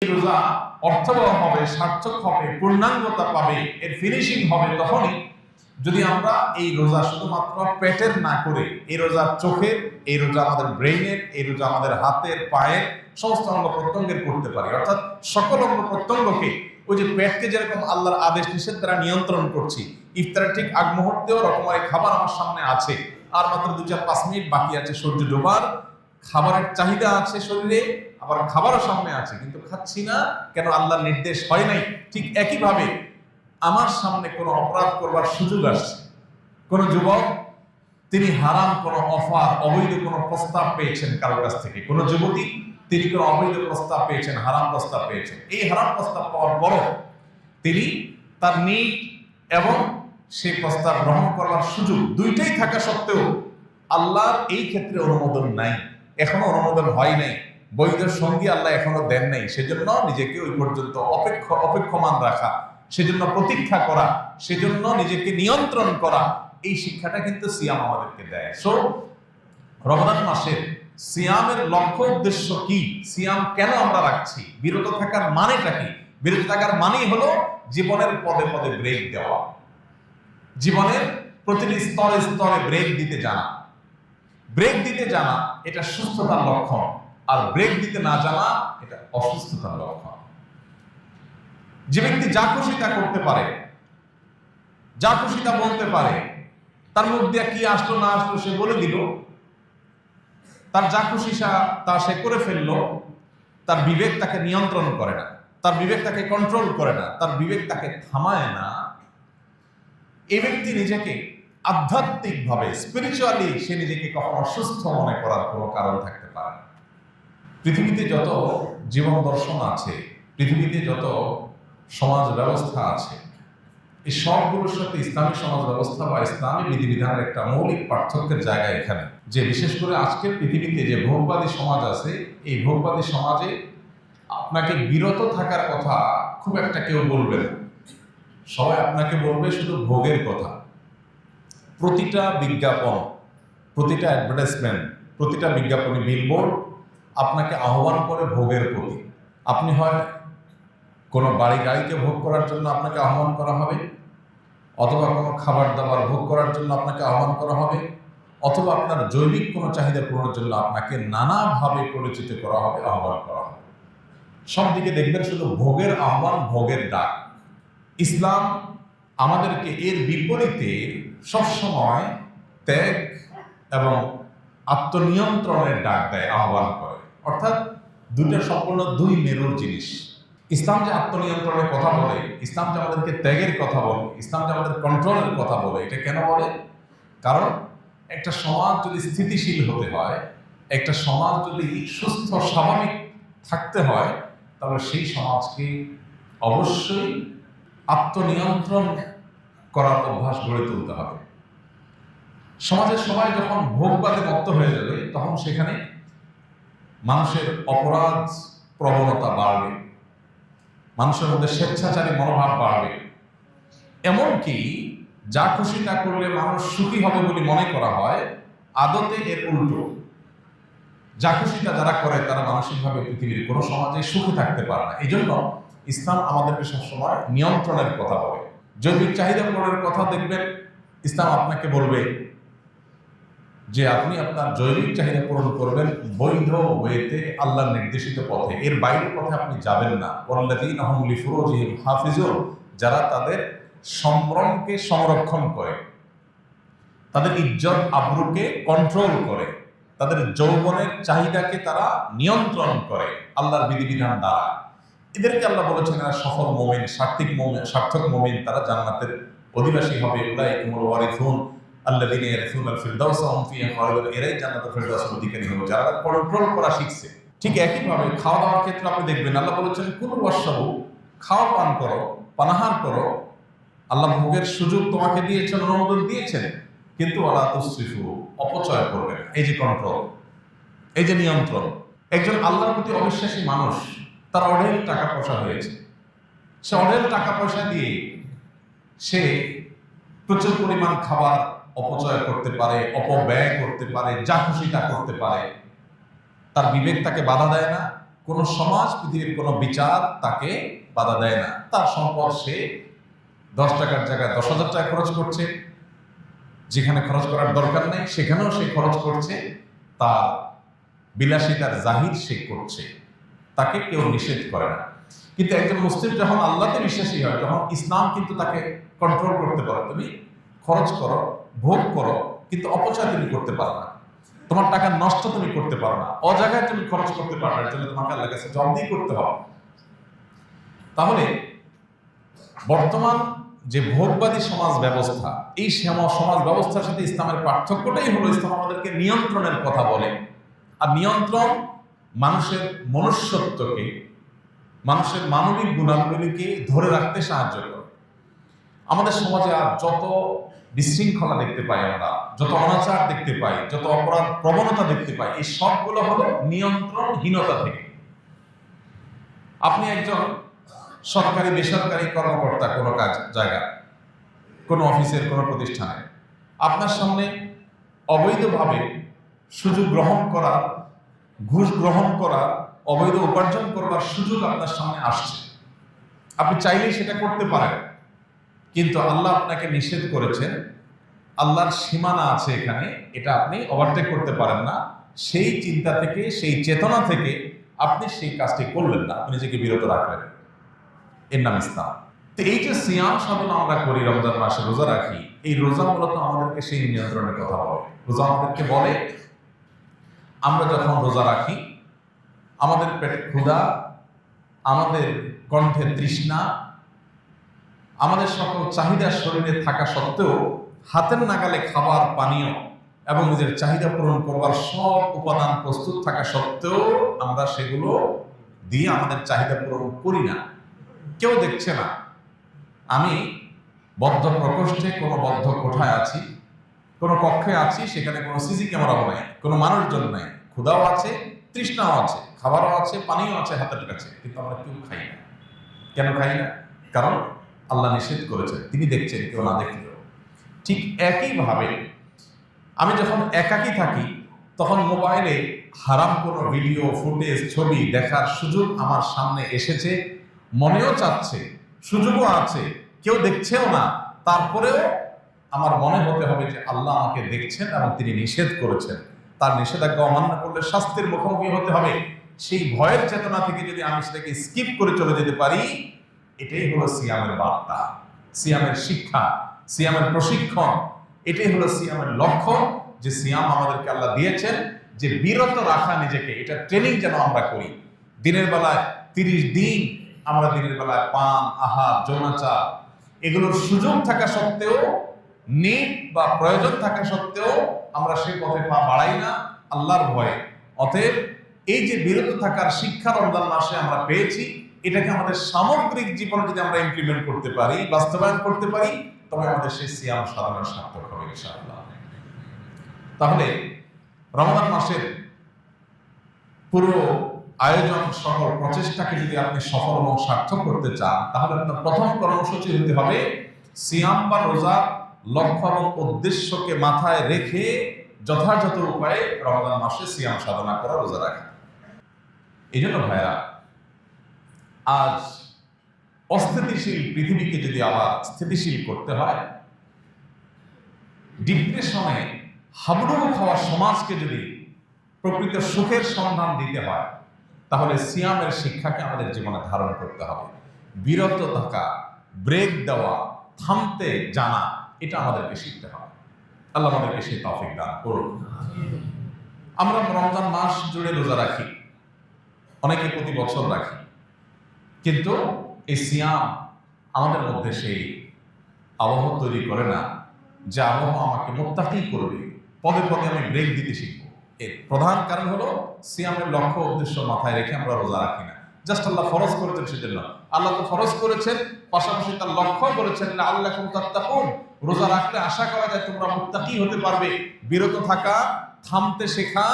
রোজা অর্থবহ হবে, সার্থক হবে, পূর্ণাঙ্গতা পাবে, এর ফিনিশিং হবে তখনই যদি আমরা এই রোজা শুধুমাত্র পেটের না করে এই রোজা চোখের, এই রোজা আমাদের ব্রেইনের, এই রোজা আমাদের হাতের, পায়ের সমস্ত অঙ্গ প্রত্যঙ্গের করতে পারি। অর্থাৎ সকল অঙ্গ প্রত্যঙ্গকে, ওই যে পেটকে যেরকম আল্লাহর আদেশ নিষেধ দ্বারা নিয়ন্ত্রণ করছি, ইফতারের ঠিক আগ মুহূর্তেও রকমারি খাবার আমার সামনে আছে, আর মাত্র 2-4-5 মিনিট বাকি আছে সূর্য ডোবার, খাবারের চাহিদা আছে শরীরে, আবার খাবারও সামনে আছে, কিন্তু খাচ্ছি না কেন? আল্লাহর নির্দেশ হয় নাই। ঠিক একইভাবে আমার সামনে কোনো অপরাধ করবার সুযোগ আসছে, কোন যুবক তিনি হারাম কোনো অফার, অবৈধ কোনো প্রস্তাব পেয়েছেন কারোর কাছ থেকে, কোন যুবতী তিনি কোনো অবৈধ প্রস্তাব পেয়েছেন, হারাম প্রস্তাব পেয়েছেন। এই হারাম প্রস্তাব পাওয়ার পরও তিনি তার নিট এবং সেই প্রস্তাব গ্রহণ করার সুযোগ দুইটাই থাকা সত্ত্বেও আল্লাহর এই ক্ষেত্রে অনুমোদন নাই, এখনো অনুমোদন হয় নাই, বৈধ সঙ্গী আল্লাহ এখনো দেন নাই, সেজন্য নিজেকে ওই পর্যন্ত অপেক্ষমান রাখা, সেজন্য প্রতীক্ষা করা, সেজন্য নিজেকে নিয়ন্ত্রণ করা, এই শিক্ষাটা কিন্তু সিয়াম আমাদেরকে দেয়। সো রমজান মাসে সিয়ামের লক্ষ্য উদ্দেশ্য কি? সিয়াম কেন আমরা রাখছি? বিরত থাকার মানেটা কি? বিরত থাকার মানেই হলো জীবনের পদে পদে ব্রেক দেওয়া, জীবনের প্রতিটি স্তরে স্তরে ব্রেক দিতে জানা। ব্রেক দিতে জানা এটা সুস্থতার লক্ষণ, আর ব্রেক দিতে না জানা এটা অসুস্থতার লক্ষণ। যে ব্যক্তি যা খুশি তা করতে পারে, যা খুশি তা বলতে পারে, তার মুখ দিয়ে কি আসলো না আসলো সে বলে দিল, তার যা খুশি তা সে করে ফেললো, তার বিবেক তাকে নিয়ন্ত্রণ করে না, তার বিবেক তাকে কন্ট্রোল করে না, তার বিবেক তাকে থামায় না, এই ব্যক্তি নিজেকে আধ্যাত্মিকভাবে, স্পিরিচুয়ালি সে নিজেকে কখনো সুস্থ মনে করার কোনো কারণ থাকতে পারে না। পৃথিবীতে যত জীবন দর্শন আছে, পৃথিবীতে যত সমাজ ব্যবস্থা আছে, এই সবগুলোর সাথে ইসলামী সমাজ ব্যবস্থা বা ইসলামী বিধিবিধানের একটা মৌলিক পার্থক্যের জায়গা এখানে, যে বিশেষ করে আজকের পৃথিবীতে যে ভোগবাদী সমাজ আছে, এই ভোগবাদী সমাজে আপনাকে বিরত থাকার কথা খুব একটা কেউ বলবে না, সবাই আপনাকে বলবে শুধু ভোগের কথা। প্রতিটা বিজ্ঞাপন, প্রতিটা অ্যাডভার্টাইজমেন্ট, প্রতিটা বিজ্ঞাপনী বিলবোর্ড আপনাকে আহ্বান করে ভোগের প্রতি। আপনি হয় কোনো গাড়িকে ভোগ করার জন্য আপনাকে আহ্বান করা হবে, অথবা কোনো খাবার দাবার ভোগ করার জন্য আপনাকে আহ্বান করা হবে, অথবা আপনার জৈবিক কোনো চাহিদা পূরণের জন্য আপনাকে নানাভাবে পরিচিত করা হবে, আহ্বান করা হবে। সব দিকে দেখবেন শুধু ভোগের আহ্বান, ভোগের ডাক। ইসলাম আমাদেরকে এর বিপরীতে সবসময় ত্যাগ এবং আত্মনিয়ন্ত্রণের ডাক দেয়, আহ্বান করে। অর্থাৎ দুইটা সম্পূর্ণ দুই মেরুর জিনিস। ইসলাম যে আত্মনিয়ন্ত্রণের কথা বলে, ইসলাম যে আমাদেরকে ত্যাগের কথা বলে, ইসলাম যে আমাদের কন্ট্রোলের কথা বলে, এটা কেন বলে? কারণ একটা সমাজ যদি স্থিতিশীল হতে হয়, একটা সমাজ যদি সুস্থ স্বাভাবিক থাকতে হয়, তাহলে সেই সমাজকে অবশ্যই আত্মনিয়ন্ত্রণ করার অভ্যাস গড়ে তুলতে হবে। সমাজের সবাই যখন ভোগবাদে মত্ত হয়ে যাবে, তখন সেখানে মানুষের অপরাধ প্রবণতা বাড়বে, মানুষের মধ্যে স্বেচ্ছাচারী মনোভাব বাড়বে, এমনকি যা খুশি তা করলে মানুষ সুখী হবে বলে মনে করা হয়, আদতে এর উল্টো। যা খুশি তা যারা করে তারা মানসিকভাবে পৃথিবীর কোনো সমাজে সুখী থাকতে পারে না। এই জন্য ইসলাম আমাদেরকে সবসময় নিয়ন্ত্রণের কথা বলে। জৈবিক চাহিদা পূরণের কথা দেখবেন, ইসলাম আপনাকে বলবে যে আপনি আপনার জৈবিক চাহিদা পূরণ করবেন বৈধ ওয়েতে, আল্লাহর নির্দেশিত পথে, এর বাইরের পথে আপনি যাবেন না। ওয়াল্লাযীনা হুম লিফুরুজিহিম হাফিজুন, যারা তাদের সম্ভ্রমকে সংরক্ষণ করে, তাদের ইজ্জত আবরুকে কন্ট্রোল করে, তাদের যৌবনের চাহিদাকে তারা নিয়ন্ত্রণ করে আল্লাহর বিধিবিধান দ্বারা, এদেরকে আল্লাহ বলেছেন এরা সফল মুমিন, সার্থক মুমিন, তারা জান্নাতের অধিবাসী হবে। উলাইকুমুল ওয়ারিসুন আল্লাযীনা ইয়ারিসুনাল ফিরদাউসা হুম ফিহা খালিদুন, এরাই জান্নাতুল ফিরদাউসের অধিকারী হবে যারা কন্ট্রোল করা শিখছে। ঠিক একইভাবে খাওয়া দাওয়ার ক্ষেত্রে আপনি দেখবেন আল্লাহ বলেছেন কুলু ওয়াশরাবু, খাওয়া পান করো, পানাহার করো। আল্লাহ ভোগের সুযোগ তোমাকে দিয়েছেন, অনুমোদন দিয়েছেন, কিন্তু ওয়ালা তুসরিফু, অপচয় করবে না। এই যে কন্ট্রোল, এই যে নিয়ন্ত্রণ। একজন আল্লাহর প্রতি অবিশ্বাসী মানুষ, তার অঢেল টাকা পয়সা হয়েছে, সে অঢেল টাকা পয়সা দিয়ে সে প্রচুর পরিমাণ খাবার অপচয় করতে পারে, অপব্যয় করতে পারে, যা খুশি তা করতে পারে, তার বিবেক তাকে বাধা দেয় না, কোনো সমাজ, পৃথিবীর কোনো বিচার তাকে বাধা দেয় না। তার সম্পদ সে 10 টাকার জায়গায় 10,000 টাকা খরচ করছে, যেখানে খরচ করার দরকার নেই সেখানেও সে খরচ করছে, তার বিলাসিতার জাহির সে করছে, তাকে কেউ নিষেধ করে না। কিন্তু একজন মুসলিম যখন আল্লাহতে বিশ্বাসী হয়, তখন ইসলাম কিন্তু তাকে কন্ট্রোল করতে পারে। তুমি খরচ করো, ভোগ করো, কিন্তু অপচয় তুমি করতে পারো না, তোমার টাকা নষ্ট তুমি করতে পারো না, অজায়গায় তুমি খরচ করতে পারো না, এর জন্য তোমাকে আল্লাহর কাছে জবাবদিহি করতে হবে। তাহলে বর্তমান যে ভোগবাদী সমাজ ব্যবস্থা, এই সমাজ ব্যবস্থার সাথে ইসলামের পার্থক্যটাই হলো ইসলাম আমাদেরকে নিয়ন্ত্রণের কথা বলে। আর নিয়ন্ত্রণ মানুষের মনুষ্যত্বকে, মানুষের মানবিক গুণাবলীকে ধরে রাখতে সাহায্য করে। আমাদের সমাজে আর যত বিশৃঙ্খলা দেখতে পাই আমরা, যত অনাচার দেখতে পাই, যত অপরাধ প্রবণতা দেখতে পাই, এই সবগুলো হলো নিয়ন্ত্রণহীনতা থেকে। আপনি একজন সরকারি বেসরকারি কর্মকর্তা, কোনো জায়গা, কোনো অফিসের কোনো প্রতিষ্ঠানে, আপনার সামনে অবৈধভাবে সুযোগ গ্রহণ করা, ঘুষ গ্রহণ করা, অবৈধ উপার্জন করবার সুযোগ আপনার সামনে আসছে। আপনি চাইলেই সেটা করতে পারেন, কিন্তু আল্লাহ আপনাকে নিষেধ করেছেন, আল্লাহর সীমানা আছে এখানে, এটা আপনি ওভারটেক করতে পারেন না। সেই চিন্তা থেকে, সেই চেতনা থেকে আপনি সেই কাজটি করলেন না, আপনি নিজেকে বিরত রাখলেন। এর নাম ইসলাম। তো এই যে সিয়াম সাধনা আমরা করি, রমজান মাসে রোজা রাখি, এই রোজা মূলত আমাদেরকে সেই নিয়ন্ত্রণের কথা বলে। রোজা আমাদেরকে বলে আমরা যখন রোজা রাখি, আমাদের পেটে ক্ষুধা, আমাদের কণ্ঠে তৃষ্ণা, আমাদের সকল চাহিদা শরীরে থাকা সত্ত্বেও, হাতের নাগালে খাবার, পানীয় এবং নিজের চাহিদা পূরণ করবার সব উপাদান প্রস্তুত থাকা সত্ত্বেও আমরা সেগুলো দিয়ে আমাদের চাহিদা পূরণ করি না। কেউ দেখছে না, আমি বদ্ধ প্রকোষ্ঠে, কোনো বদ্ধ কোঠায় আছি, কোনো কক্ষে আছি, সেখানে কোনো সিসি ক্যামেরাও নাই, কোনো মানুষজন নাই, ক্ষুধাও আছে, তৃষ্ণাও আছে, খাবারও আছে, পানিও আছে হাতের কাছে, কিন্তু আমরা কেউ খাই না। কেন খাই না? কারণ আল্লাহ নিষেধ করেছেন, তিনি দেখছেন, কেউ না দেখলেও। ঠিক একইভাবে আমি যখন একাকী থাকি, তখন মোবাইলে হারাম কোনো ভিডিও, ফুটেজ, ছবি দেখার সুযোগ আমার সামনে এসেছে, মনেও চাচ্ছে, সুযোগও আছে, কেউ দেখছেও না, তারপরেও আমার মনে হতে হবে যে আল্লাহ আমাকে দেখছেন এবং তিনি নিষেধ করেছেন, তার নিষেধাজ্ঞা অমান্য করলে শাস্তির মুখোমুখি হতে হবে। সেই ভয়ের চেতনা থেকে যদি আমি সেটাকে স্কিপ করে চলে যেতে পারি, এটাই হলো সিয়ামের বার্তা, সিয়ামের শিক্ষা, সিয়ামের প্রশিক্ষণ। এটাই হলো সিয়ামের লক্ষ্য, যে সিয়াম আমাদেরকে আল্লাহ দিয়েছেন, যে বিরত রাখা নিজেকে, এটা ট্রেনিং যেন আমরা করি। দিনের বেলায় 30 দিন আমরা দিনের বেলায় পান, আহার, যৌনাচার এগুলোর সুযোগ থাকা সত্ত্বেও, নিট বা প্রয়োজন থাকা সত্ত্বেও আমরা সেই পথে পা বাড়াই না আল্লাহর ভয়ে। অতএব এই যে বিরত থাকার শিক্ষা রমজান মাসে আমরা পেয়েছি, এটাকে আমাদের সামগ্রিক জীবনে যদি আমরা ইমপ্লিমেন্ট করতে পারি, বাস্তবায়ন করতে পারি, তবে আমাদের সেই সিয়াম সাধনা সার্থক হবে ইনশাআল্লাহ। তাহলে রমজান মাসের পুরো আয়োজন, সকল প্রচেষ্টাকে যদি আপনি সফল এবং সার্থক করতে চান, তাহলে আপনার প্রথম কর্মসূচি হতে হবে সিয়াম বা রোজার লক্ষ্য এবং উদ্দেশ্যকে মাথায় রেখে যথাযথ উপায়ে রমজান মাসে সিয়াম সাধনা করা, রোজা রাখা। এই জন্য ভাইরা, আজ অস্থিতিশীল পৃথিবীকে যদি আবার স্থিতিশীল করতে হয়, ডিপ্রেশনে হাবুডুবু খাওয়া সমাজকে যদি প্রকৃত সুখের সন্ধান দিতে হয়, তাহলে সিয়ামের শিক্ষাকে আমাদের জীবনে ধারণ করতে হবে। বিরত থাকা, ব্রেক দেওয়া, থামতে জানা, এটা আমাদেরকে শিখতে হবে। আল্লাহ আমাদেরকে সেই তৌফিক দান করুন। আমরা রমজান মাস জুড়ে রোজা রাখি, অনেকে প্রতি বছর রাখি, কিন্তু এই সিয়াম আমাদের মধ্যে সেই আবহাওয়া তৈরি করে না যে আবহাওয়া আমাকে মুত্তাকি করবে, পদে পদে আমি ব্রেক দিতে শিখবো। এর প্রধান কারণ হলো সিয়ামের লক্ষ্য উদ্দেশ্য মাথায় রেখে আমরা রোজা রাখি না। জাস্ট আল্লাহ ফরজ করেছেন সেজন্য, আল্লাহ তো ফরজ করেছেন, পাশাপাশি তার লক্ষ্য বলেছেন লাআল্লাকুম তাত্তাকুন, রোজা রাখলে আশা করা যায় তোমরা মুত্তাকি হতে পারবে। বিরত থাকা, থামতে শেখা,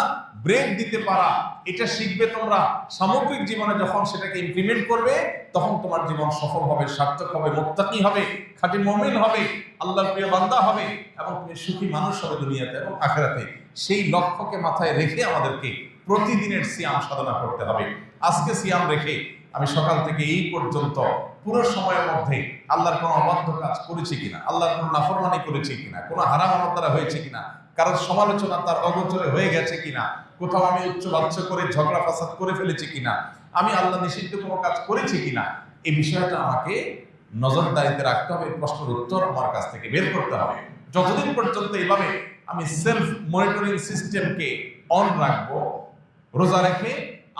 ব্রেক দিতে পারা, এটা শিখবে তোমরা। সামগ্রিক জীবনে যখন সেটাকে ইমপ্লিমেন্ট করবে, তখন তোমার জীবন সফল হবে, সার্থক হবে, মুত্তাকি হবে, খাঁটি মুমিন হবে, আল্লাহর প্রিয় বান্দা হবে, এবং তুমি সুখী মানুষ হবে দুনিয়াতে এবং আখিরাতে। সেই লক্ষ্যকে মাথায় রেখে আমাদেরকে প্রতিদিনের সিয়াম সাধনা করতে হবে। আজকে সিয়াম রেখে আমি সকাল থেকে এই পর্যন্ত পুরো সময়ের মধ্যে আল্লাহর কোনো অবাধ্য কাজ করেছি কিনা, আল্লাহর কোনো নাফরমানি করেছি কিনা, কোনো হারাম আমার দ্বারা হয়েছে কিনা, কারোর সমালোচনা তার অগোচরে হয়ে গেছে কিনা, কোথাও আমি উচ্চ বাচ্চ করে ঝগড়া ফাসাদ করে ফেলেছি কিনা, আমি আল্লাহ নিষিদ্ধ কোনো কাজ করেছি কিনা, এই বিষয়টা আমাকে নজরদারিতে রাখতে হবে। প্রশ্নের উত্তর আমার কাছ থেকে বের করতে হবে। যতদিন পর্যন্ত এইভাবে আমি সেলফ মনিটরিং সিস্টেমকে অন রাখবো, রোজা রেখে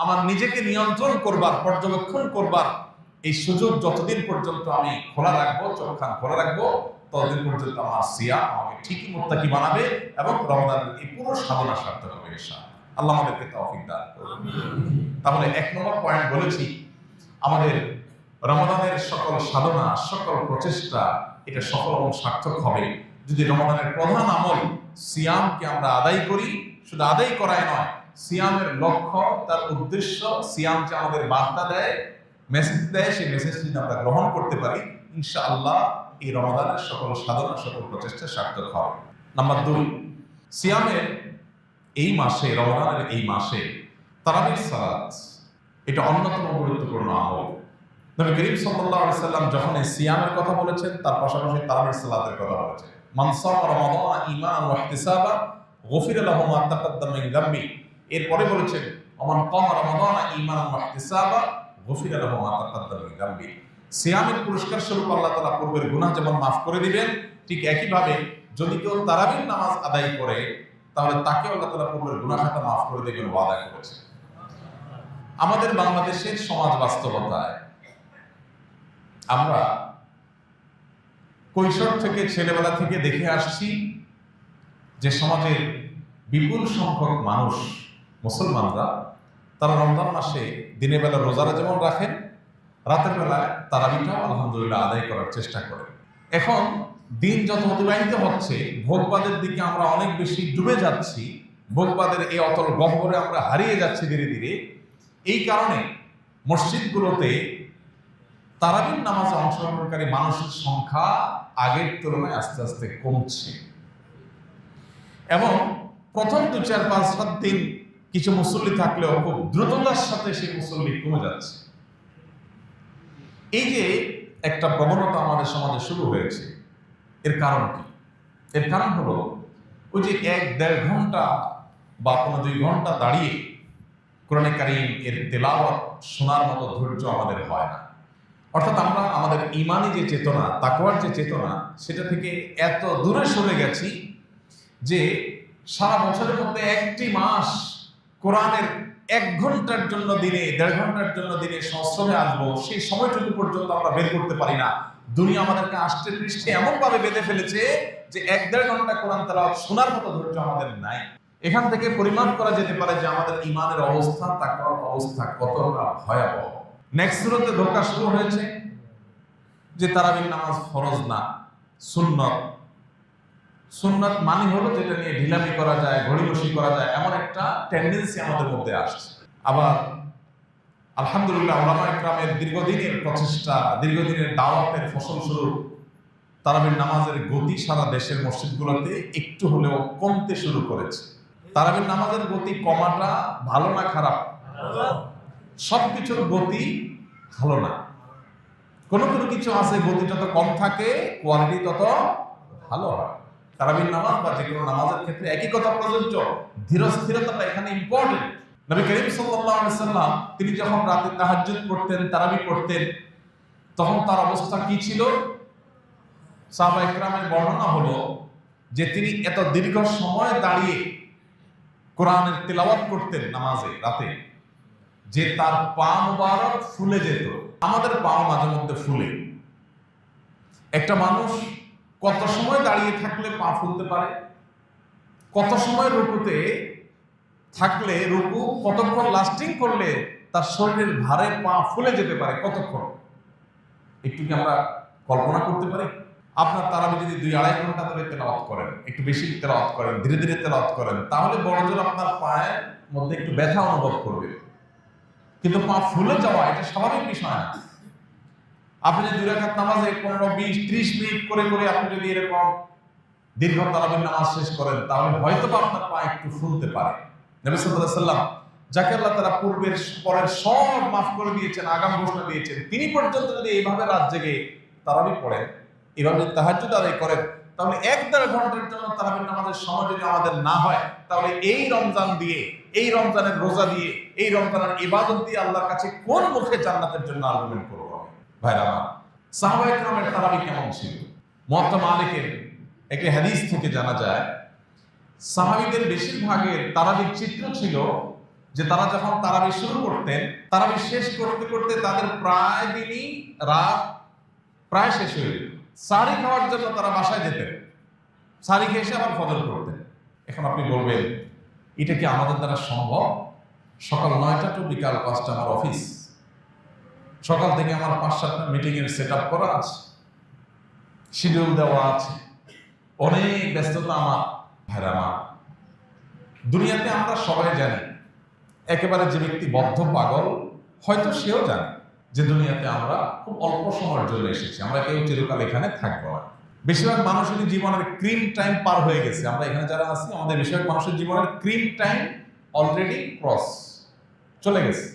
আমার নিজেকে নিয়ন্ত্রণ করবার, পর্যবেক্ষণ করবার এই সুযোগ যতদিন পর্যন্ত আমি খোলা রাখবো, চোখখান খোলা রাখবো, ততদিন পর্যন্ত আমার সিয়াম আমাকে ঠিকই মুত্তাকি বানাবে এবং রমজানের এই পুরো সাধনা সার্থক হবে ইনশাআল্লাহ। আল্লাহ আমাদেরকে তৌফিক দান করুন। তাহলে 1 নম্বর পয়েন্ট বলেছি, আমাদের রমজানের সকল সাধনা, সকল প্রচেষ্টা এটা সফল এবং সার্থক হবে যদি রমজানের প্রধান আমল সিয়ামকে আমরা আদায় করি। শুধু আদায় করাই নয়, সিয়ামের লক্ষ্য, তার উদ্দেশ্য, সিয়াম যে আমাদের বার্তা দেয়, মেসেজ দেয়, সেই মেসেজটি যদি আমরা গ্রহণ করতে পারি, ইনশাআল্লাহ এই রমজানের সকল সাধনা, সকল প্রচেষ্টা সার্থক হবে। নাম্বার 2, সিয়ামের এই মাসে, রমজানের এই মাসে তারাবির সালাত এটা অন্যতম গুরুত্বপূর্ণ আমল। নবী করিম সাল্লাল্লাহু আলাইহি সাল্লাম যখন এই সিয়ামের কথা বলেছেন, তার পাশাপাশি তারাবির সালাতের কথা বলেছেন। মান সামা রমাদান ঈমানান ওয়া ইহতিসাবা গুফিরা লাহু মা তাকাদ্দামা মিন যামবি। এরপরে বলেছেন ওমান কামা রমাদান ঈমানান ওয়া ইহতিসাবা গুফিরা লাহু মা তাকাদ্দামা মিন যামবি। সিয়ামের পুরস্কার স্বরূপ আল্লাহ তাআলা পূর্বের গুনাহ যেমন মাফ করে দিবেন, ঠিক একই ভাবে যদি কেউ তারাবির নামাজ আদায় করে তাহলে তাকে আল্লাহ তাআলা পূর্বের গুনাহ খাতা মাফ করে দিবেন ওয়াদা করেছেন। আমাদের বাংলাদেশের সমাজ বাস্তবতায় আমরা কৈশোর থেকে, ছেলেবেলা থেকে দেখে আসছি যে সমাজের বিপুল সংখ্যক মানুষ, মুসলমানরা, তারা রমজান মাসে দিনের বেলা রোজারা যেমন রাখেন, রাতের বেলায় তারাবিটাও আলহামদুলিল্লাহ আদায় করার চেষ্টা করেন। এখন দিন যত অতিবাহিত হচ্ছে, ভোগবাদের দিকে আমরা অনেক বেশি ডুবে যাচ্ছি, ভোগবাদের এই অতল গহ্বরে আমরা হারিয়ে যাচ্ছি ধীরে ধীরে। এই কারণে মসজিদগুলোতে তারাবির নামাজে অংশগ্রহণকারী মানুষের সংখ্যা আগের তুলনায় আস্তে আস্তে কমছে এবং প্রথম 2, 4, 5, 7 দিন কিছু মুসল্লি থাকলেও খুব দ্রুততার সাথে সেই মুসল্লি কমে যাচ্ছে। এই যে একটা প্রবণতা আমাদের সমাজে শুরু হয়েছে, এর কারণ কি? এর কারণ হলো ওই যে 1-1.5 ঘন্টা বা কোনো 2 ঘন্টা দাঁড়িয়ে কোরআনে কারীম এর তেলাওয়াত শোনার মতো ধৈর্য আমাদের হয় না। অর্থাৎ আমরা আমাদের ইমানি যে চেতনা, তাকওয়ার যে চেতনা, সেটা থেকে এত দূরে সরে গেছি যে সারা বছরের মধ্যে একটি মাস কোরআনের 1 ঘন্টার জন্য দিনে, 1.5 ঘন্টার জন্য দিনে সংস্রবে আসবো, সেই সময়টুকু পর্যন্ত আমরা বের করতে পারি না। দুনিয়া আমাদেরকে আষ্টে পৃষ্ঠে এমন ভাবে বেঁধে ফেলেছে যে 1-1.5 ঘন্টা কোরআন তেলাওয়াত শোনার মতো ধৈর্য আমাদের নাই। এখান থেকে পরিমাপ করা যেতে পারে যে আমাদের ইমানের অবস্থা, তাকওয়ার অবস্থা কতটা ভয়াবহ। নেক্সট সূরাতে ধোঁকা শুরু হয়েছে যে তারাবির নামাজ ফরজ না, সুন্নত। সুন্নত মানে হলো যেটা নিয়ে ঢিলামি করা যায়, ঘড়িবসি করা যায়, এমন একটা টেন্ডেন্সি আমাদের মধ্যে আসছে। আবার আলহামদুলিল্লাহ উলামা ইকরামের দীর্ঘদিনের প্রচেষ্টা, দীর্ঘদিনের দাওয়াতের ফসলস্বরূপ তারাবির নামাজের গতি সারা দেশের মসজিদগুলোতে একটু হলেও কমতে শুরু করেছে। তারাবির নামাজের গতি কমাটা ভালো না খারাপ? সবকিছুর গতি ভালো না। কোনো কোনো কিছু আছে গতিটা তো কম থাকে, কোয়ালিটি তত ভালো হয়। তারাবির নামাজ বা যে কোনো নামাজের ক্ষেত্রে একই কথা প্রযোজ্য, ধীরস্থিরতাটা এখানে ইম্পর্টেন্ট। নবী করিম সাল্লাল্লাহু আলাইহি সাল্লাম তিনি যখন রাতে তাহাজ্জুদ পড়তেন, তারাবি পড়তেন, তখন তার অবস্থা কি ছিল? সাহাবায়ে কেরামের বর্ণনা হলো যে তিনি এত দীর্ঘ সময় দাঁড়িয়ে কোরআনের তেলাওয়াত করতেন নামাজে রাতে, যে তার পা মুবারক ফুলে যেত। আমাদের পা মাঝে মধ্যে ফুলে। একটা মানুষ কত সময় দাঁড়িয়ে থাকলে পা ফুলতে পারে? কত সময় রুকুতে থাকলে, রুকু কতক্ষণ লাস্টিং করলে তার শরীরের ভারে পা ফুলে যেতে পারে? কতক্ষণ? একটু কি আমরা কল্পনা করতে পারি? আপনার তারাবি যদি 2-2.5 ঘন্টা ধরে তেলাওয়াত করেন, একটু বেশি তেলাওয়াত করেন, ধীরে ধীরে তেলাওয়াত করেন, তাহলে বড়জোর আপনার পায়ের মধ্যে একটু ব্যথা অনুভব করবে। কিন্তু পা ফুলে যাওয়া এটা স্বাভাবিক বিষয় না। আপনি যদি 2 রাকাত নামাজে 15, 20, 30 মিনিট করে করে আপনি যদি এরকম দীর্ঘ তারাবির নামাজ শেষ করেন, তাহলে হয়তো আপনার পা একটু ফুলতে পারে। নবী সাল্লাল্লাহু আলাইহি ওয়াসাল্লাম যাকে আল্লাহ তাআলা পূর্বের পরের সব মাফ করে দিয়েছেন, আগাম ঘোষণা দিয়েছেন, তিনি পর্যন্ত যদি এইভাবে রাত জেগে তারাবি পড়েন, এইভাবে তাহাজ্জুদ আদায় করেন, তাহলে 1-1.5 ঘন্টার জন্য তারাবির নামাজের সময় যদি আমাদের না হয়, তাহলে এই রমজান দিয়ে, এই রমজানের রোজা দিয়ে, এই রমজানের ইবাদত দিয়ে আল্লাহর কাছে কোন মুখে জান্নাতের জন্য আর্গুমেন্ট করব? ভাইরা আমার, সাহাবায়ে কেরামের তারাবি কেমন ছিল? মুয়াত্তা মালিকের একটি হাদিস থেকে জানা যায়, সাহাবীদের বেশিরভাগের তারাবির চিত্র ছিল যে তারা যখন তারাবি শুরু করতেন, তারাবি শেষ করতে করতে তাদের প্রায় দিনই রাত প্রায় শেষ হয়ে যেত। সারি খাওয়ার জন্য তারা বাসায় যেতেন, সারি খেয়ে এসে আবার ফজর করতেন। এখন আপনি বলবেন, এটা কি আমাদের দ্বারা সম্ভব? সকাল 9টা টু বিকাল 5টা আমার অফিস, সকাল থেকে আমার 5-7টা মিটিং এর সেট আপ করা আছে, শিডিউল দেওয়া আছে, অনেক ব্যস্ততা আমার। ভাইরা আমার, দুনিয়াতে আমরা সবাই জানি, একেবারে যে ব্যক্তি বদ্ধ পাগল হয়তো সেও জানে যে দুনিয়াতে আমরা খুব অল্প সময়ের জন্য এসেছি, আমরা কেউ চিরকাল এখানে থাকবো না। বেশিরভাগ মানুষের জীবনের ক্রিম টাইম পার হয়ে গেছে। আমরা এখানে যারা আছি, আমাদের বেশিরভাগ মানুষের জীবনের ক্রিম টাইম অলরেডি ক্রস চলে গেছে।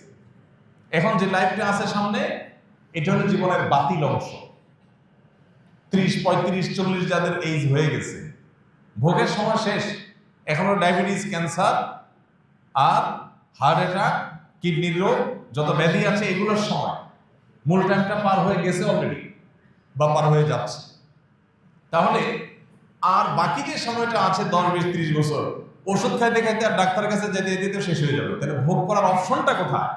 এখন যে লাইফটা আছে সামনে, এটা হলো জীবনের বাতিল অংশ। 30, 35, 40 যাদের এইজ হয়ে গেছে, ভোগের সময় শেষ। এখন ডায়াবেটিস, ক্যান্সার আর হার্ট অ্যাটাক, কিডনির রোগ, যত ব্যাধি আছে এগুলোর সময়। মূল টাইমটা পার হয়ে গেছে অলরেডি, বা পার হয়ে যাচ্ছে। তাহলে আর বাকি যে সময়টা আছে 10, 20, 30 বছর, ওষুধ খাইতে খাইতে আর ডাক্তারের কাছে যেতে যেতে শেষ হয়ে যাবে। তাহলে ভোগ করার অপশনটা কোথায়?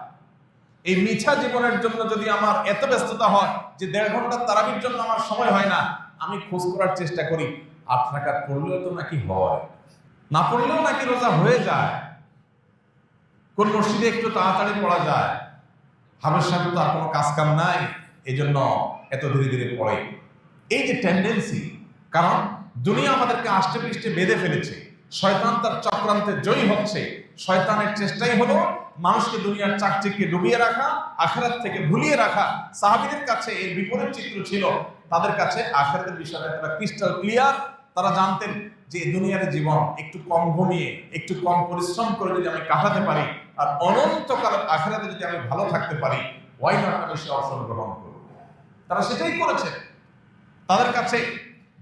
এই মিছা জীবনের জন্য যদি আমার এত ব্যস্ততা হয় যে 1.5 ঘন্টা তারাবির জন্য আমার সময় হয় না, আমি খোঁজ করার চেষ্টা করি 8 রাকাত পড়লেও তো নাকি হয়, না পড়লেও নাকি রোজা হয়ে যায়, কোন মসজিদে একটু তাড়াতাড়ি পড়া যায়, হাবের সাহেব তো আর কোনো কাজ কাম নাই, এই জন্য এত ধীরে ধীরে পড়ে। এই যে টেন্ডেন্সি, কারণ দুনিয়া আমাদেরকে আষ্টে পৃষ্ঠে বেঁধে ফেলেছে, শয়তান তার চক্রান্তে জয়ী হচ্ছে। শয়তানের চেষ্টাই হলো মানুষকে দুনিয়ার চাকচিক্যে ডুবিয়ে রাখা, আখিরাত থেকে ভুলিয়ে রাখা। সাহাবীদের কাছে এর বিপরীত চিত্র ছিল। তাদের কাছে আখিরাতের বিষয়টা একটা ক্রিস্টাল ক্লিয়ার। তারা জানতেন যে দুনিয়ার জীবন একটু কম ঘুমিয়ে, একটু কম পরিশ্রম করে যদি আমি কাটাতে পারি, আর অনন্তকালের আখিরাতে যদি আমি ভালো থাকতে পারি, ওয়াই নট আমি সে অবসর গ্রহণ করব। তারা সেটাই করেছে। তাদের কাছে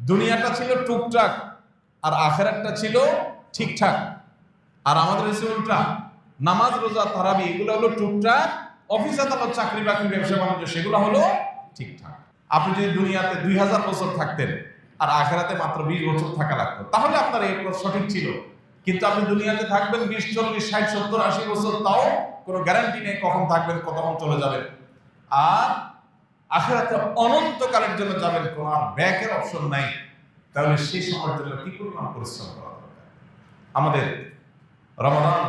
দুনিয়াটা ছিল টুকটাক, আর আখিরাতটা ছিল ঠিকঠাক। আর আমাদের হচ্ছে উল্টা, নামাজ, রোজা, তারাবি এগুলো হলো টুকটাক, অফিস আদালত, চাকরি বাকরি, ব্যবসা বাণিজ্য সেগুলো হলো ঠিকঠাক। আপনি যদি দুনিয়াতে 2000 বছর থাকতেন আর আখিরাতে মাত্র 20 বছর থাকা লাগতো, তাহলে আপনার এই সঠিক ছিল। কিন্তু আপনি দুনিয়াতে থাকবেন 20, 40, 60, 70, 80 বছর, তাও কোনো গ্যারান্টি নেই কখন থাকবেন, কতক্ষণ চলে যাবেন। আর আখিরাতে অনন্তকালের জন্য যাবেন, কোনো আর ব্যাকের অপশন নাই। তাহলে সেই সময়ের জন্য কি পরিমাণ পরিশ্রম করা দরকার। আমাদের রমাদান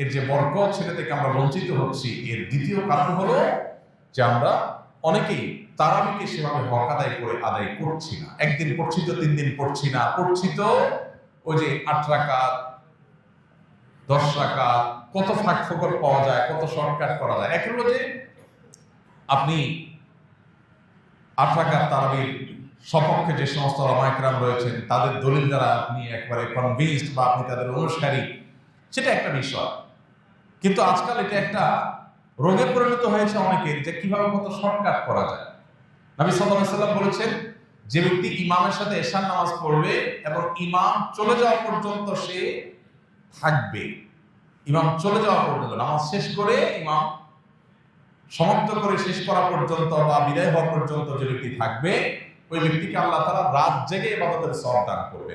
এর যে বরকত, সেটা থেকে আমরা বঞ্চিত হচ্ছি। এর দ্বিতীয় কারণ হলো যে আমরা অনেকেই তারাবিকে সেভাবে হক আদায় করছি না। একদিন পড়ছি তো 3 দিন পড়ছি না, পড়ছি তো ওই যে 8 রাকাত, 10 রাকাত, কত ফাঁক ফোকর পাওয়া যায়, কত শর্টকাট করা যায়। এক হলো যে আপনি 8 রাকাত তারাবির সপক্ষে যে সমস্ত ওলামায়ে কেরাম রয়েছেন, তাদের দলিল দ্বারা আপনি একবারে কনভিন্সড বা আপনি তাদের অনুসারী, সেটা একটা বিষয়। কিন্তু আজকাল এটা একটা রোগে পরিণত হয়েছে অনেকের, যে কিভাবে কত শর্টকাট করা যায়। নবী সাল্লাল্লাহু আলাইহি ওয়াসাল্লাম বলেছেন, যে ব্যক্তি ইমামের সাথে এশার নামাজ পড়বে এবং ইমাম চলে যাওয়া পর্যন্ত সে থাকবে, ইমাম চলে যাওয়া পর্যন্ত, নামাজ শেষ করে ইমাম সমাপ্ত করে শেষ করা পর্যন্ত বা বিদায় হওয়া পর্যন্ত যে ব্যক্তি থাকবে, ওই ব্যক্তিকে আল্লাহ তাআলা রাত জেগে ইবাদতের সওয়াব দান করবে।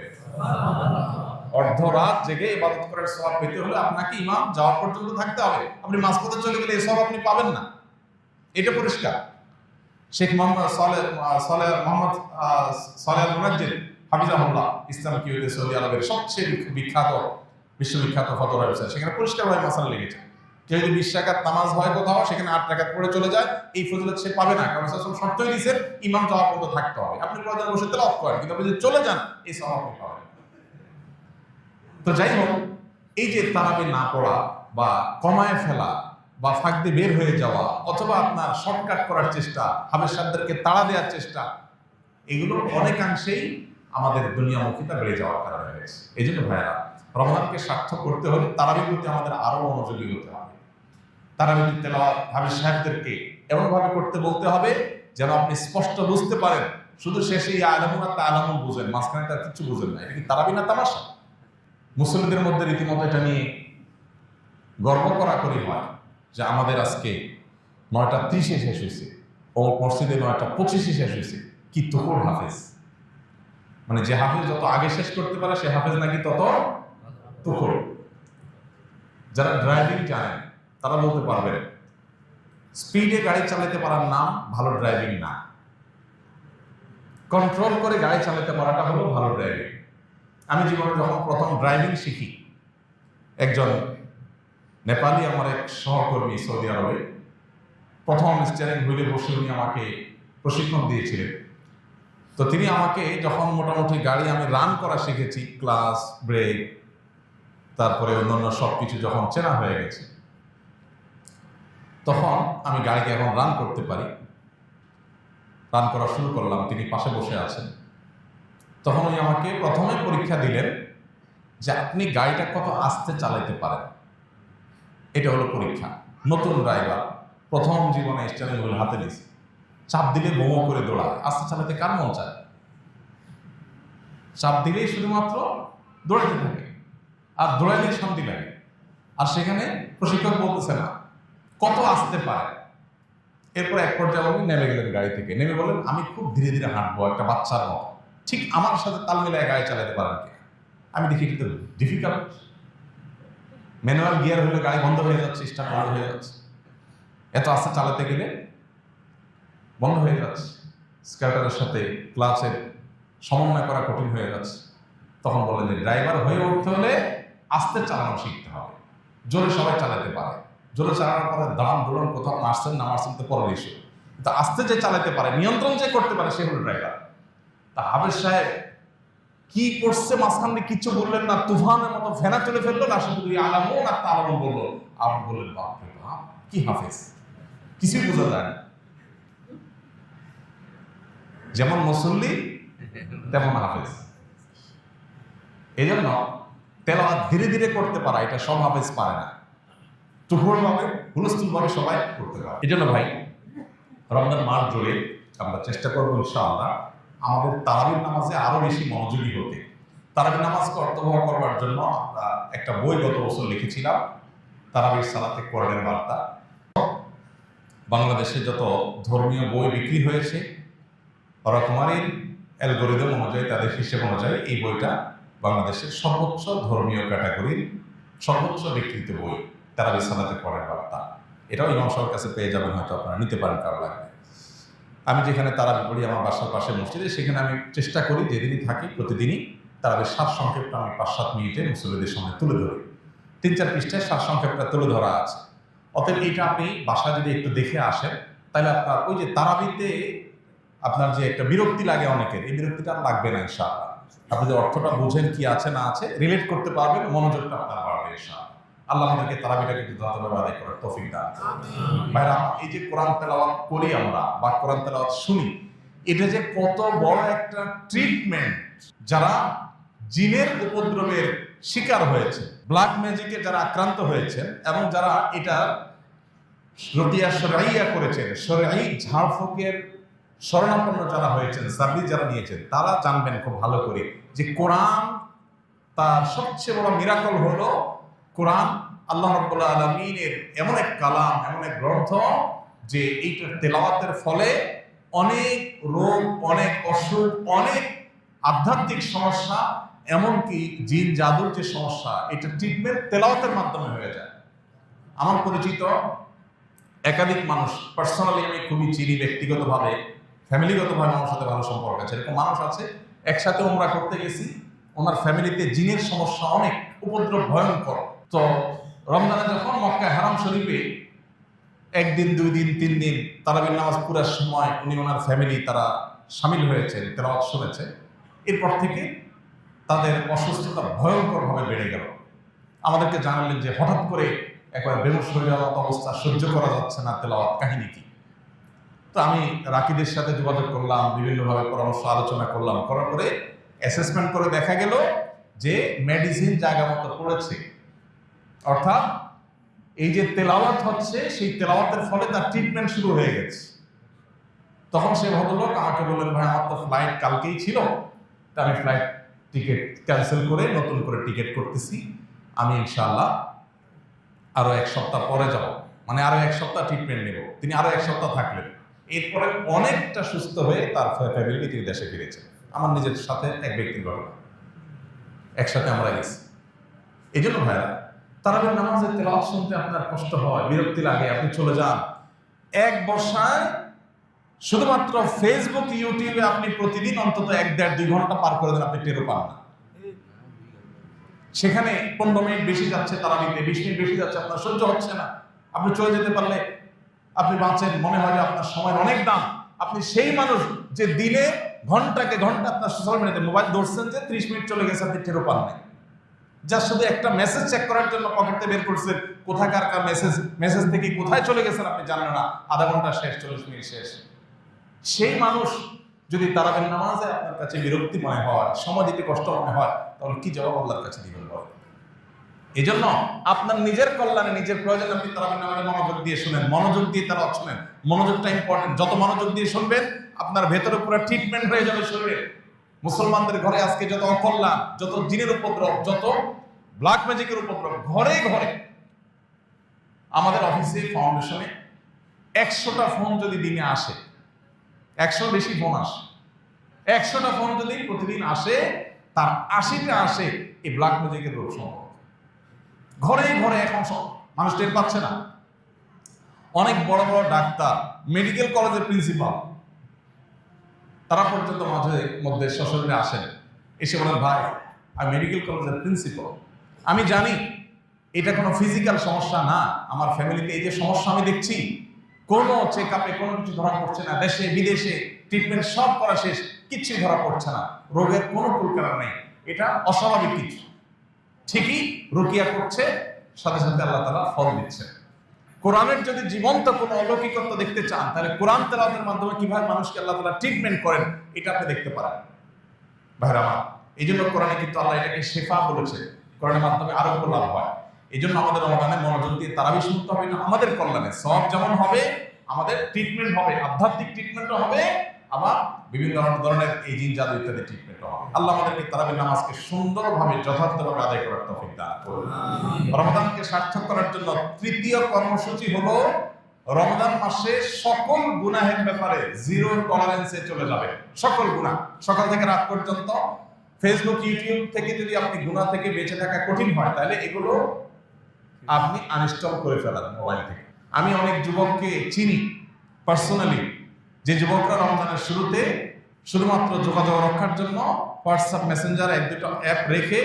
অর্ধরাত জেগে ইবাদত করার সওয়াব পেতে হলে আপনাকে ইমাম যাওয়া পর্যন্ত থাকতে হবে। আপনি মাঝপথে চলে গেলে এই সওয়াব আপনি পাবেন না, এটা পরিষ্কার। শেখ মোহাম্মদ সালেহ মুনাজ্জির হাফিজাহুল্লাহ, ইসলামিক ইউনিভার্সিটি সৌদি আরবের সবচেয়ে বিখ্যাত, বিশ্ববিখ্যাত ফতোয়া ওয়েবসাইট, সেখানে পরিষ্কারভাবে মাসালা লিখেছে, কেউ যদি 20 রাকাত নামাজ হয় কোথাও, সেখানে 8 রাকাত পড়ে চলে যায়, এই ফজিলত সে পাবে না। কারণ রাসূল শর্তই দিয়েছেন ইমাম যাওয়া পর্যন্ত থাকতে হবে। আপনি প্রয়োজন বসে তেলাওয়াত করেন, কিন্তু আপনি যদি চলে যান, এই সওয়াব আপনি পাবেন। তো যাই হোক, এই যে তারাবি না পড়া বা কমায় ফেলা বা ফাঁক দিয়ে বের হয়ে যাওয়া, অথবা আপনার শর্টকাট করার চেষ্টা, হাবেশাবদেরকে তাড়া দেওয়ার চেষ্টা, এগুলো অনেকাংশেই আমাদের দুনিয়ামুখিতা বেড়ে যাওয়ার কারণে হয়েছে। এই জন্য ভাইয়েরা, রমজানকে সার্থক করতে হলে তারাবির প্রতি আমাদের আরো মনোযোগী হতে হবে। তারাবির তেলাওয়াত হাফেজ সাহেবদেরকে এমনভাবে করতে বলতে হবে যেন আপনি স্পষ্ট বুঝতে পারেন। শুধু শেষে আলামুন আর তালামুন বুঝেন, মাঝখানে তার কিছু বুঝেন না। এটা কি তারাবি না তামাশা? মুসলিমদের মধ্যে রীতিমতো এটা নিয়ে গর্ব করা করি হয় যে আমাদের আজকে 9:30 শেষ হয়েছে, ও মসজিদে 9:25 শেষ হয়েছে। কি তুকুর হাফেজ, মানে যে হাফেজ যত আগে শেষ করতে পারে সে হাফেজ নাকি তত তুকুর। যারা ড্রাইভিং জানেন তারা বলতে পারবেন স্পিডে গাড়ি চালাতে পারার নাম ভালো ড্রাইভিং না, কন্ট্রোল করে গাড়ি চালাতে পারাটা হলো ভালো ড্রাইভিং। আমি জীবনে যখন প্রথম ড্রাইভিং শিখি, একজন নেপালি আমার এক সহকর্মী সৌদি আরবে প্রথম স্টিয়ারিং হুইলে বসে উনি আমাকে প্রশিক্ষণ দিয়েছিলেন। তো তিনি আমাকে যখন মোটামুটি গাড়ি আমি রান করা শিখেছি, ক্লাস ব্রেক তারপরে অন্যান্য সব কিছু যখন চেনা হয়ে গেছে, তখন আমি গাড়িকে এখন রান করতে পারি। রান করা শুরু করলাম, তিনি পাশে বসে আছেন। তখন উনি আমাকে প্রথমে পরীক্ষা দিলেন যে আপনি গাড়িটা কত আস্তে চালাতে পারেন, এটা হলো পরীক্ষা। নতুন ড্রাইভার, প্রথম জীবনে স্টিয়ারিং হুইল হাতে নিয়েছে, চাপ দিলে বোমো করে দৌড়ায়। আস্তে চালাতে কার মন চায়? চাপ দিলেই শুধুমাত্র দৌড়াতে থাকে, আর দৌড়াইলেই শান্তি লাগে। আর সেখানে প্রশিক্ষক বলতেছে না কত আসতে পারে। এরপর এক পর্যায়ে উনি নেমে গেলেন গাড়ি থেকে, নেমে বলেন আমি খুব ধীরে ধীরে হাঁটবো একটা বাচ্চার মতো, ঠিক আমার সাথে তাল মিলায় গাড়ি চালাতে পারেন কি? আমি দেখি কিন্তু ডিফিকাল্ট। ম্যানুয়াল গিয়ার হলে গাড়ি বন্ধ হয়ে যাচ্ছে, স্টার্ট বন্ধ হয়ে যাচ্ছে, এত আস্তে চালাতে গেলে বন্ধ হয়ে যাচ্ছে, স্কার্টারের সাথে ক্লাচের সমন্বয় করা কঠিন হয়ে যাচ্ছে। তখন বললেন যে ড্রাইভার হয়ে উঠতে হলে আস্তে চালানো শিখতে হবে। জোরে সবাই চালাতে পারে, জোরে চালানোর পরে দাম দৌড়ান কোথাও মারছেন না মারছেন তো পরের ইস্যু, কিন্তু আস্তে যে চালাতে পারে, নিয়ন্ত্রণ যে করতে পারে, সে হলো ড্রাইভার। তা হাফেজ সাহেব কি করছে মাঝখান দিয়ে কিচ্ছু বললেন না, তুফানের মতো ফেনা চলে ফেললো না, শুধু আলামুন আর তালামুন বললো। আপনি বললেন বাপরে বাপ কি হাফেজ, কিছুই বোঝা যায় না। যেমন মুসল্লি তেমন হাফেজ। এই জন্য তেলাওয়াত ধীরে ধীরে করতে পারা এটা সব হাফেজ পারে না, তুফুর ভাবে হুলস্থুল ভাবে সবাই করতে পারে। এই জন্য ভাই রমজান মাস জুড়ে আমরা চেষ্টা করবো ইনশাআল্লাহ আমাদের তারাবির নামাজে আরো বেশি মনোযোগী হতে। তারাবির নামাজকে অর্থবহ করবার জন্য আমরা একটা বই গত বছর লিখেছিলাম, তারাবির সালাতে কোরআনের বার্তা। বাংলাদেশে যত ধর্মীয় বই বিক্রি হয়েছে রকমারির অ্যালগোরিদম অনুযায়ী, তাদের হিসেব অনুযায়ী এই বইটা বাংলাদেশের সর্বোচ্চ ধর্মীয় ক্যাটাগরির সর্বোচ্চ বিক্রিত বই, তারাবির সালাতে কোরআনের বার্তা। এটাও ইমাম সাহেবের কাছে পেয়ে যাবেন, হয়তো আপনারা নিতে পারেন কারো লাগবে। আমি যেখানে তারাবি পড়ি আমার বাসার পাশে মসজিদে, সেখানে আমি চেষ্টা করি যেদিনই থাকি প্রতিদিনই তারাবির সারসংক্ষেপটা আমি 5-7 মিনিটে মুসল্লিদের সামনে তুলে ধরি। 3-4 পৃষ্ঠায় সারসংক্ষেপটা তুলে ধরা আছে। অতএব এইটা আপনি বাসায় যদি একটু দেখে আসেন তাহলে আপনার ওই যে তারাবিতে আপনার যে একটা বিরক্তি লাগে অনেকের, এই বিরক্তিটা আর লাগবে না ইনশাআল্লাহ। আপনি যে অর্থটা বুঝেন কি আছে না আছে, রিলেট করতে পারবেন, মনোযোগটা আপনার বাড়বে ইনশাআল্লাহ। আল্লাহ আমাদেরকে তারাবিটাকে যথাযথভাবে আদায় করার তৌফিক দান করুন। ভাইরা, এই যে কোরআন তেলাওয়াত করি আমরা বা কোরআন তেলাওয়াত শুনি, এটা যে কত বড় একটা ট্রিটমেন্ট। যারা জিনের উপদ্রবের শিকার হয়েছে, ব্ল্যাক ম্যাজিকে যারা আক্রান্ত হয়েছেন এবং যারা এটা রতিয়া শরঈয়া করেছেন, শরঈ ঝাড়ফুঁকের শরণাপন্ন যারা হয়েছেন, সার্ভিস যারা নিয়েছেন, তারা জানবেন খুব ভালো করে যে কোরআন তার সবচেয়ে বড় মিরাকল হলো কোরআন আল্লাহ রাব্বুল আলামিনের এমন এক কালাম, এমন এক গ্রন্থ যে এইটার তেলাওয়াতের ফলে অনেক রোগ, অনেক অসুখ, অনেক আধ্যাত্মিক সমস্যা, এমনকি জিন জাদুর যে সমস্যা, এটা ট্রিটমেন্ট তেলাওয়াতের মাধ্যমে হয়ে যায়। আমার পরিচিত একাধিক মানুষ, পার্সোনালি আমি খুবই চিনি, ব্যক্তিগতভাবে ফ্যামিলিগতভাবে আমার সাথে ভালো সম্পর্ক আছে, এরকম মানুষ আছে। একসাথে উমরা করতে গেছি, ওনার ফ্যামিলিতে জিনের সমস্যা অনেক, উপদ্রব ভয়ঙ্কর। তো রমজানে যখন মক্কা হারাম শরীফে 1 দিন 2 দিন 3 দিন তারাবির নামাজ পুরার সময় উনি ওনার ফ্যামিলি তারা সামিল হয়েছে, তেলাওয়াত শুনেছে, এরপর থেকে তাদের অসুস্থতা ভয়ঙ্করভাবে বেড়ে গেল। আমাদেরকে জানালেন যে হঠাৎ করে একবার বেহুশ হয়ে যাওয়ার মতো অবস্থা, সহ্য করা যাচ্ছে না, তেলাওয়াত কাহিনী কি। তো আমি রাকিদের সাথে যোগাযোগ করলাম, বিভিন্নভাবে পরামর্শ আলোচনা করলাম, করার পরে অ্যাসেসমেন্ট করে দেখা গেল যে মেডিসিন জায়গা মতো পড়েছে, অর্থাৎ এই যে তেলাওয়াত হচ্ছে, সেই তেলাওয়াতের ফলে তার ট্রিটমেন্ট শুরু হয়ে গেছে। তখন সে ভদ্রলোক আমাকে বললেন, ভাই আমার তো ফ্লাইট কালকেই ছিল, তা আমি ফ্লাইট টিকিট ক্যান্সেল করে নতুন করে টিকিট করতেছি, আমি ইনশাআল্লাহ আরো 1 সপ্তাহ পরে যাব, মানে আরো 1 সপ্তাহ ট্রিটমেন্ট নেব। তিনি আরো 1 সপ্তাহ থাকলেন, এরপরে অনেকটা সুস্থ হয়ে তার ফ্যামিলি তিনি দেশে ফিরেছেন। আমার নিজের সাথে এক ব্যক্তির ঘটনা, একসাথে আমরা গেছি। এই জন্য ভাইরা, তারাবির নামাজের তেলাওয়াত শুনতে আপনার কষ্ট হয়, বিরক্তি লাগে, আপনি চলে যান। এক বসায় শুধুমাত্র ফেসবুক ইউটিউবে আপনি প্রতিদিন অন্তত 1-1.5-2 ঘন্টা পার করে দেন, আপনি টেরও পান না। সেখানে 15 মিনিট বেশি যাচ্ছে তারাবিতে, 20 মিনিট বেশি যাচ্ছে, আপনার সহ্য হচ্ছে না। আপনি চলে যেতে পারলে আপনি বাঁচেন, মনে হয় যে আপনার সময়ের অনেক দাম। আপনি সেই মানুষ যে দিনে ঘন্টাকে ঘন্টা আপনার সোশ্যাল মিডিয়াতে মোবাইল ধরছেন, যে 30 মিনিট চলে গেছে আপনি টেরও পান নাই। যা শুধু একটা মেসেজ চেক করার জন্য পকেটে বের করছেন, কোথাকার মেসেজ থেকে কোথায় চলে গেছেন আপনি জানেন না, আধা ঘন্টা শেষ, 40 মিনিট শেষ। সেই মানুষ যদি তারাবির নামাজে আপনার কাছে বিরক্তি মনে হয়, সময় দিতে কষ্ট মনে হয়, তাহলে কি জবাব আল্লাহর কাছে দিবেন? এই জন্য আপনার নিজের কল্যাণে, নিজের প্রয়োজনে আপনি তারাবির নামাজে মনোযোগ দিয়ে শুনেন, মনোযোগ দিয়ে তারা শুনেন। মনোযোগটা ইম্পর্টেন্ট। যত মনোযোগ দিয়ে শুনবেন, আপনার ভেতরে পুরো ট্রিটমেন্ট হয়ে যাবে শরীরে। মুসলমানদের ঘরে আজকে যত অকল্যাণ, যত জিনের উপদ্রব, যত ব্ল্যাক ম্যাজিকের উপদ্রব, ঘরে ঘরে। আমাদের অফিসে ফাউন্ডেশনে 100টা ফোন যদি দিনে আসে, 100 বেশি ফোন আসে, 100টা ফোন যদি প্রতিদিন আসে, তার 80টা আসে এই ব্ল্যাক ম্যাজিকের রোগ সম্পর্কে। ঘরে ঘরে এখন সব মানুষ টের পাচ্ছে না। অনেক বড় বড় ডাক্তার, মেডিকেল কলেজের প্রিন্সিপাল, তারা পর্যন্ত মাঝে মধ্যে সশরীরে আসেন, এসে বলেন, ভাই আমি মেডিকেল কলেজের প্রিন্সিপাল, আমি জানি এটা কোনো ফিজিক্যাল সমস্যা না, আমার ফ্যামিলিতে এই যে সমস্যা আমি দেখছি, কোনো চেক আপে কোনো কিছু ধরা পড়ছে না, দেশে বিদেশে ট্রিটমেন্ট সব করা শেষ, কিচ্ছুই ধরা পড়ছে না, রোগের কোনো কুলকারা নেই, এটা অস্বাভাবিক কিছু। ঠিকই রুকিয়া করছে, সাথে সাথে আল্লাহ তাআলা ফল দিচ্ছে। কোরআনের যদি জীবন্ত কোনো অলৌকিকত্ব দেখতে চান, তাহলে কোরআন তেলাওয়াতের মাধ্যমে কিভাবে মানুষকে আল্লাহ তাআলা ট্রিটমেন্ট করেন, এটা আপনি দেখতে পারেন। ভাইরা আমার, এই জন্য কোরআনে কিন্তু আল্লাহ এটাকে শেফা বলেছে, কোরআনের মাধ্যমে আরোগ্য লাভ হয়। এই জন্য আমাদের রমাদানে মনোযোগ দিয়ে তারাবি শুনতে হবে, না আমাদের কল্যাণে সওয়াব যেমন হবে, আমাদের ট্রিটমেন্ট হবে, আধ্যাত্মিক ট্রিটমেন্টও হবে, আবার বিভিন্ন ধরনের এই জিন জাদু ইত্যাদি ট্রিটমেন্টও হবে। আল্লাহ আমাদেরকে তারাবির নামাজকে সুন্দরভাবে যথার্থভাবে আদায় করার তৌফিক দান করুন। রমাদানকে সার্থক করার জন্য তৃতীয় কর্মসূচি হলো, রমজান মাসে সকল গুনাহের ব্যাপারে জিরো টলারেন্সে চলে যাবে। সকল গুনাহ, সকাল থেকে রাত পর্যন্ত ফেসবুক ইউটিউব থেকে যদি আপনি গুনাহ থেকে বেঁচে থাকা কঠিন হয়, তাহলে এগুলো আপনি আনইনস্টল করে ফেলান মোবাইল থেকে। আমি অনেক যুবককে চিনি পার্সোনালি, যে যুবকরা রমজানের শুরুতে শুধুমাত্র যোগাযোগ রক্ষার জন্য হোয়াটসঅ্যাপ, মেসেঞ্জার 1-2টা অ্যাপ রেখে,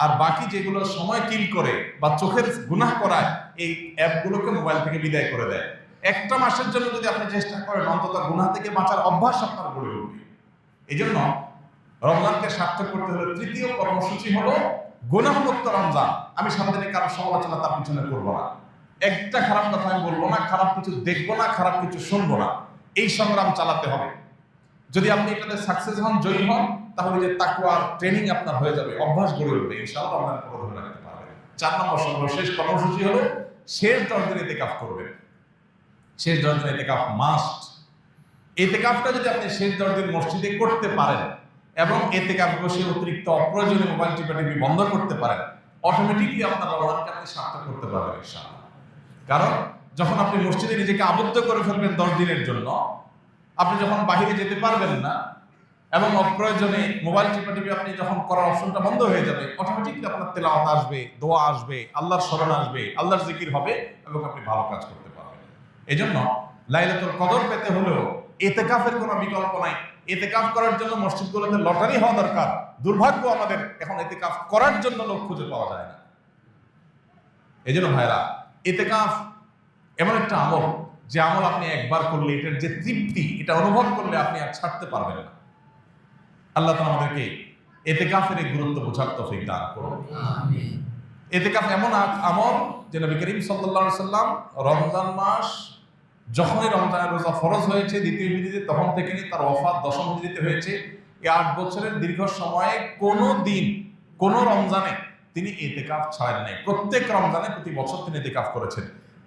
আর বাকি যেগুলো সময় কিল করে বা চোখের গুনাহ করায়, এই অ্যাপগুলোকে মোবাইল থেকে বিদায় করে দেয়। একটা মাসের জন্য যদি আপনি চেষ্টা করেন, অন্তত গুনাহ থেকে বাঁচার অভ্যাস আপনার গড়ে উঠবে। এই জন্য রমজানকে সার্থক করতে হলে তৃতীয় কর্মসূচি হলো গুনাহমুক্ত রমজান। আমি সারাদিনে কারো সমালোচনা তার পিছনে করবো না, একটা খারাপ কথা আমি বলবো না, খারাপ কিছু দেখবো না, খারাপ কিছু শুনবো না। এই সংগ্রাম চালাতে হবে। যদি আপনি এটাতে সাকসেস হন, জয়ী হন, তাহলে যে তাকওয়ার ট্রেনিং আপনার হয়ে যাবে, অভ্যাস গড়ে উঠবে, ইনশাআল্লাহ রমজান পুরো ধরে রাখতে পারবেন। 4 নম্বর সর্বশেষ কর্মসূচি হলো শেষ 10 দিন ইতিকাফ করবেন। শেষ 10 দিন ইতিকাফ মাস্ট। ইতিকাফটা যদি আপনি শেষ 10 দিন মসজিদে করতে পারেন এবং ইতিকাফ বসে অতিরিক্ত অপ্রয়োজনীয় মোবাইল টিপাটিপি বন্ধ করতে পারেন, অটোমেটিকলি আপনার রমজানকে আপনি সার্থক করতে পারবেন ইনশাআল্লাহ। কারণ যখন আপনি মসজিদে নিজেকে আবদ্ধ করে ফেলবেন 10 দিনের জন্য, আপনি যখন বাহিরে যেতে পারবেন না এবং অপ্রয়োজনে মোবাইল টিপাটিপি আপনি যখন করার অপশনটা বন্ধ হয়ে যাবে, অটোমেটিকলি আপনার তেলাওয়াত আসবে, দোয়া আসবে, আল্লাহর স্মরণ আসবে, আল্লাহর জিকির হবে এবং আপনি ভালো কাজ করতে পারবেন। এজন্য লাইলাতুল কদর পেতে হলেও ইতিকাফের কোনো বিকল্প নাই। ইতিকাফ করার জন্য মসজিদগুলোতে লটারি হওয়া দরকার। দুর্ভাগ্য আমাদের, এখন ইতিকাফ করার জন্য লোক খুঁজে পাওয়া যায় না। এজন্য ভাইরা, ইতিকাফ এমন একটা আমল, যে আমল আপনি একবার করলে এটার যে তৃপ্তি, এটা অনুভব করলে আপনি আর ছাড়তে পারবেন না। আল্লাহ তাআলা আমাদেরকে ইতিকাফের এই গুরুত্ব বোঝার তৌফিক দান করুন। আমিন। ইতিকাফ এমন আমল যে নবী করিম সাল্লাল্লাহু আলাইহি সাল্লাম রমজান মাস যখনই রমজানের রোজা ফরজ হয়েছে দ্বিতীয় হিজরিতে, তখন থেকে তার ওফাত 10ম হিজরিতে হয়েছে। এই 8 বছরের দীর্ঘ সময়ে কোনো দিন, কোনো রমজানে তিনি ইতিকাফ ছাড়েন নাই। প্রত্যেক রমজানে প্রতি বছর তিনি ইতিকাফ করেছেন।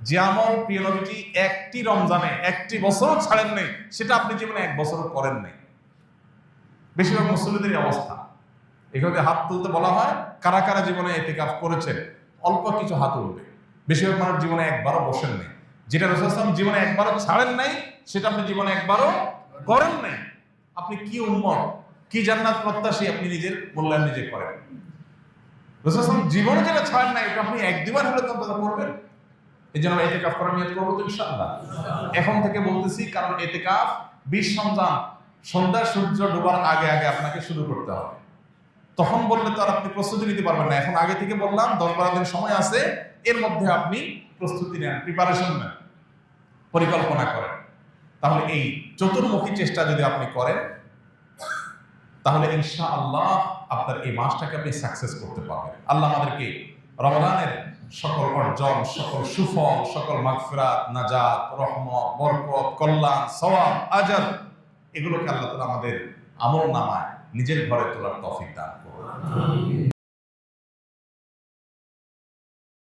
যে আমল প্রিয় নবীজি একটি রমজানে একটি বছরও ছাড়েন নাই, সেটা আপনি জীবনে এক বছরও করেন নাই। বেশিরভাগ মুসল্লিদের অবস্থা। এভাবে হাত তুলতে বলা হয়, কারা কারা জীবনে ইতিকাফ করেছেন, অল্প কিছু হাত উঠবে। বেশিরভাগ মানুষ জীবনে একবারও বসেন নাই। যেটা রাসূল সাল্লাল্লাহু আলাইহি ওয়াসাল্লাম জীবনে একবারও ছাড়েন নাই, সেটা আপনি জীবনে একবারও করেন নাই। আপনি কি উম্মত, কি জান্নাত প্রত্যাশী, আপনি নিজের মূল্যায়ন নিজে করেন। রাসূল সাল্লাল্লাহু আলাইহি ওয়াসাল্লাম জীবনে যেটা ছাড়েন নাই, এটা আপনি এক দুবার হলে তো করবেন। এই জন্য আমরা ইতিকাফ করার নিয়ত করবো তো ইনশাআল্লাহ। এখন থেকে বলতেছি, কারণ ইতিকাফ 20 রমজান সন্ধ্যা সূর্য ডোবার আগে আগে আপনাকে শুরু করতে হবে। তখন বললে তো আর আপনি প্রস্তুতি নিতে পারবেন না। এখন আগে থেকে বললাম 10-12 দিন সময় আছে, এর মধ্যে আপনি প্রস্তুতি নেন, প্রিপারেশন নেন, পরিকল্পনা করেন। তাহলে এই চতুর্মুখী চেষ্টা যদি আপনি করেন, তাহলে ইনশাআল্লাহ আপনার এই মাসটাকে আপনি সাকসেস করতে পারবেন। আল্লাহ আমাদেরকে রমজানের সকল অর্জন, সকল সুফল, সকল মাগফিরাত, নাজাত, রহমত, বরকত, কল্যাণ, সওয়াব, আজর, এগুলোকে আল্লাহ তাআলা আমাদের আমলনামায় নিজের ঘরে তোলার তৌফিক দান করুন।